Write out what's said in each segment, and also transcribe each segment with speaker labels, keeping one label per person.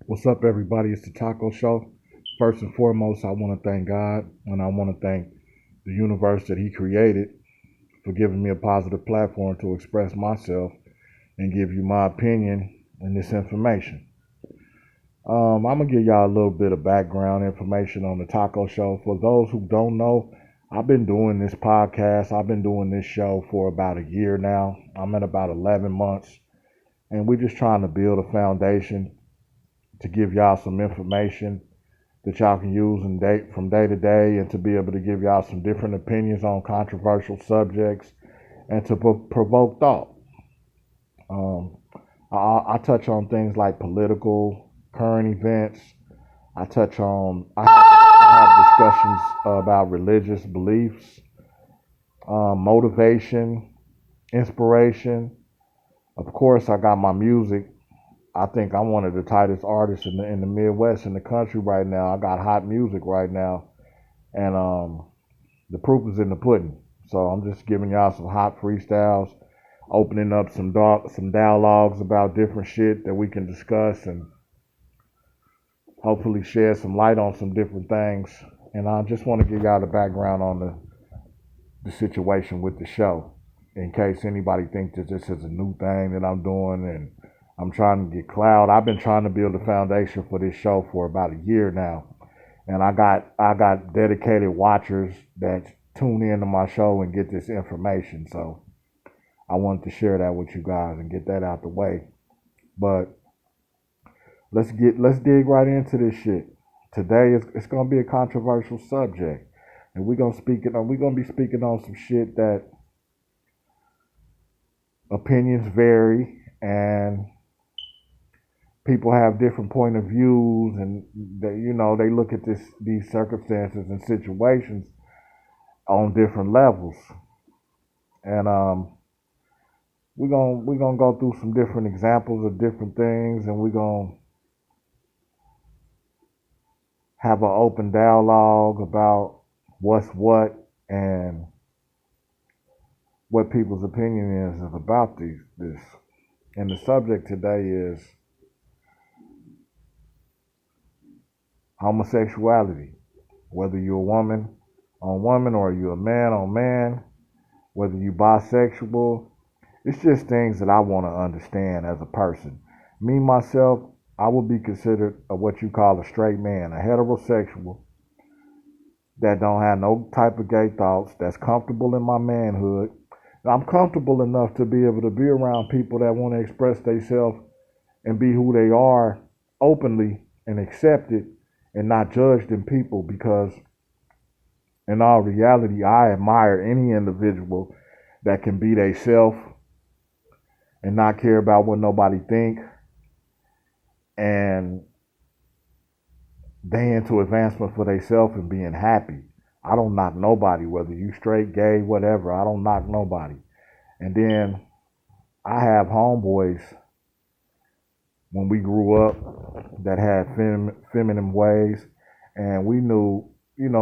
Speaker 1: What's up, everybody? It's the Taco Show. First and foremost, I want to thank God and I want to thank the universe that He created for giving me a positive platform to express myself and give you my opinion in this information. I'm going to give y'all a little bit of background information on the Taco Show. For those who don't know, I've been doing this podcast, I've been doing this show for about a year now. I'm at about 11 months, and we're just trying to build a foundation to give y'all some information that y'all can use from day to day, and to be able to give y'all some different opinions on controversial subjects and to provoke thought. Um, I touch on things like political, current events. I have discussions about religious beliefs, motivation, inspiration. Of course, I got my music. I think I'm one of the tightest artists in the Midwest in the country right now. I got hot music right now, and the proof is in the pudding. So I'm just giving y'all some hot freestyles, opening up some dialogues about different shit that we can discuss, and hopefully shed some light on some different things. And I just want to give y'all the background on the situation with the show, in case anybody thinks that this is a new thing that I'm doing and I'm trying to get clout. I've been trying to build a foundation for this show for about a year now, and I got dedicated watchers that tune in to my show and get this information. So I wanted to share that with you guys and get that out the way. But let's dig right into this shit. Today it's gonna be a controversial subject, and we're gonna be speaking on some shit that opinions vary, and people have different point of views, and they look at these circumstances and situations on different levels. And we're gonna go through some different examples of different things, and we're gonna have an open dialogue about what's what and what people's opinion is about this. And the subject today is homosexuality. Whether you're a woman on woman or you're a man on man, whether you're bisexual, it's just things that I want to understand as a person. Me, myself, I would be considered what you call a straight man, a heterosexual that don't have no type of gay thoughts, that's comfortable in my manhood. I'm comfortable enough to be able to be around people that want to express themselves and be who they are openly and accepted and not judged in people, because in all reality, I admire any individual that can be themselves and not care about what nobody think, and they into advancement for themselves and being happy. I don't knock nobody, whether you straight, gay, whatever. I don't knock nobody. And then I have homeboys when we grew up that had feminine ways, and we knew,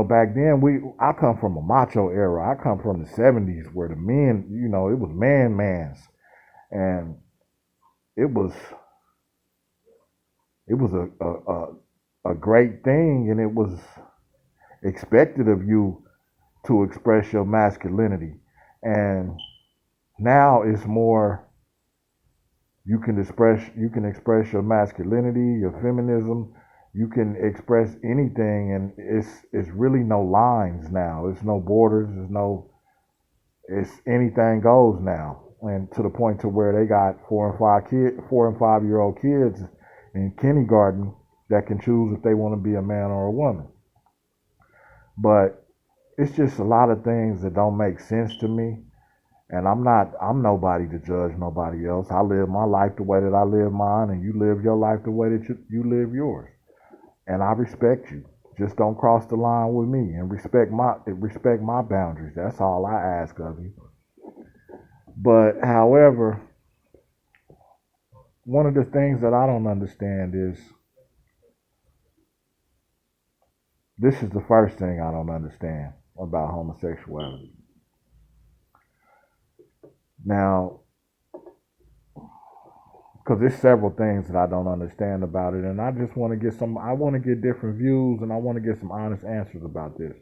Speaker 1: back then I come from a macho era. I come from the '70s where the men, it was mans, and it was it was a great thing, and it was expected of you to express your masculinity. And now it's more, you can express your masculinity, your feminism. You can express anything, and it's really no lines now. It's no borders. It's anything goes now, and to the point to where they got 4 and 5 year old kids in kindergarten that can choose if they want to be a man or a woman. But it's just a lot of things that don't make sense to me. And I'm nobody to judge nobody else. I live my life the way that I live mine, and you live your life the way that you live yours. And I respect you. Just don't cross the line with me, and respect my boundaries. That's all I ask of you. But however, one of the things that I don't understand is, this is the first thing I don't understand about homosexuality. Now, because there's several things that I don't understand about it, and I just want to get some. I want to get different views, and I want to get some honest answers about this.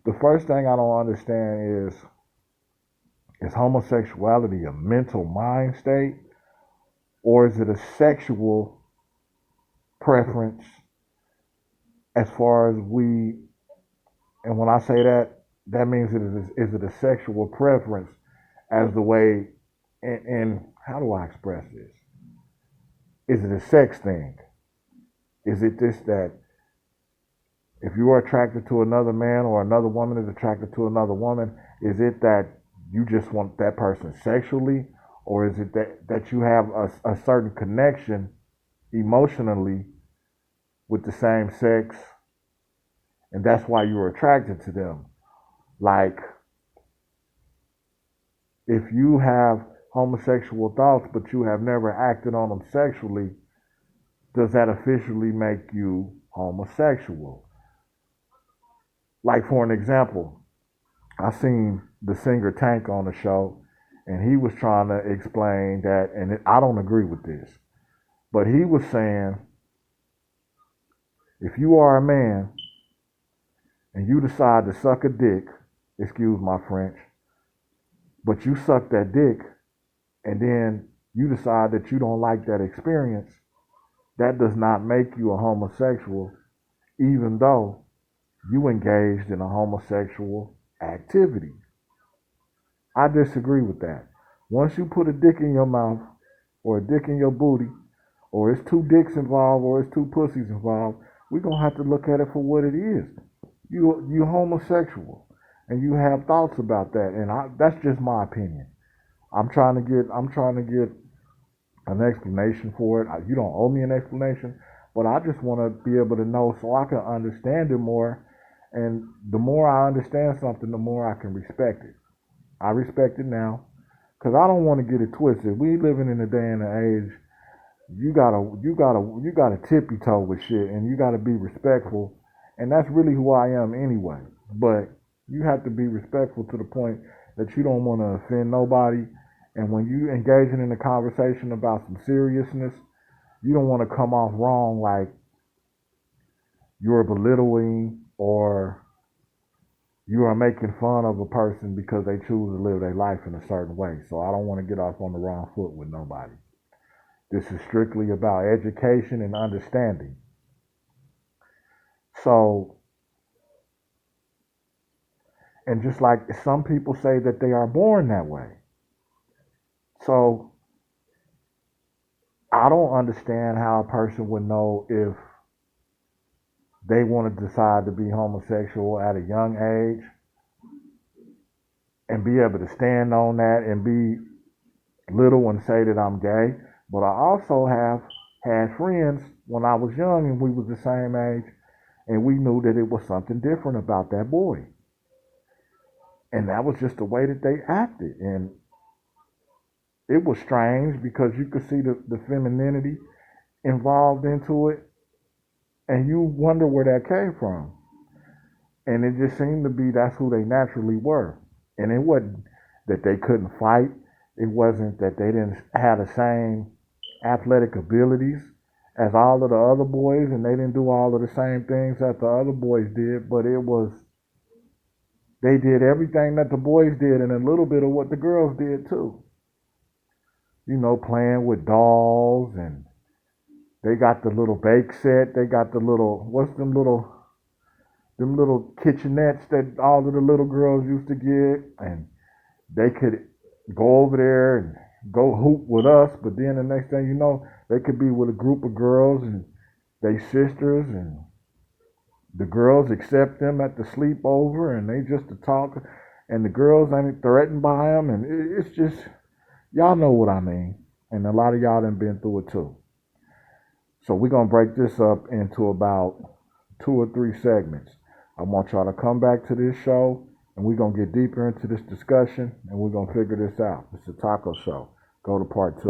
Speaker 1: The first thing I don't understand is homosexuality a mental mind state, or is it a sexual preference as far as we, and when I say that, that means is it a sexual preference as the way, and how do I express this? Is it a sex thing? Is it this that if you are attracted to another man or another woman is attracted to another woman, is it that you just want that person sexually, or is it that you have a certain connection emotionally with the same sex, and that's why you're attracted to them? Like, if you have homosexual thoughts but you have never acted on them sexually, does that officially make you homosexual? Like, for an example, I seen the singer Tank on the show, and he was trying to explain that, and I don't agree with this, but he was saying if you are a man and you decide to suck a dick, excuse my French, but you suck that dick and then you decide that you don't like that experience, that does not make you a homosexual, even though you engaged in a homosexual activity. I disagree with that. Once you put a dick in your mouth, or a dick in your booty, or it's two dicks involved, or it's two pussies involved, we're going to have to look at it for what it is. You homosexual, and you have thoughts about that, and that's just my opinion. I'm trying to get an explanation for it. You don't owe me an explanation, but I just want to be able to know so I can understand it more. And the more I understand something, the more I can respect it. I respect it now because I don't want to get it twisted. We living in a day and an age. You gotta tippy toe with shit, and you gotta be respectful. And that's really who I am anyway. But you have to be respectful to the point that you don't want to offend nobody. And when you engaging in a conversation about some seriousness, you don't want to come off wrong like you're belittling or you are making fun of a person because they choose to live their life in a certain way. So I don't want to get off on the wrong foot with nobody. This is strictly about education and understanding. So, and just like some people say that they are born that way. So I don't understand how a person would know if they want to decide to be homosexual at a young age and be able to stand on that and be little and say that I'm gay. But I also have had friends when I was young and we was the same age, and we knew that it was something different about that boy. And that was just the way that they acted. And it was strange because you could see the femininity involved into it, and you wonder where that came from. And it just seemed to be that's who they naturally were. And it wasn't that they couldn't fight. It wasn't that they didn't have the same athletic abilities as all of the other boys, and they didn't do all of the same things that the other boys did, but it was they did everything that the boys did and a little bit of what the girls did too. You know, playing with dolls, and they got the little bake set. They got the little, what's them little kitchenettes that all of the little girls used to get, and they could go over there and go hoop with us, but then the next thing you know, they could be with a group of girls and they sisters, and the girls accept them at the sleepover, and they just to talk, and the girls ain't threatened by them, and it's just, y'all know what I mean, and a lot of y'all done been through it too. So we're going to break this up into about 2 or 3 segments. I want y'all to come back to this show, and we're going to get deeper into this discussion, and we're going to figure this out. It's a taco show. Go to part 2.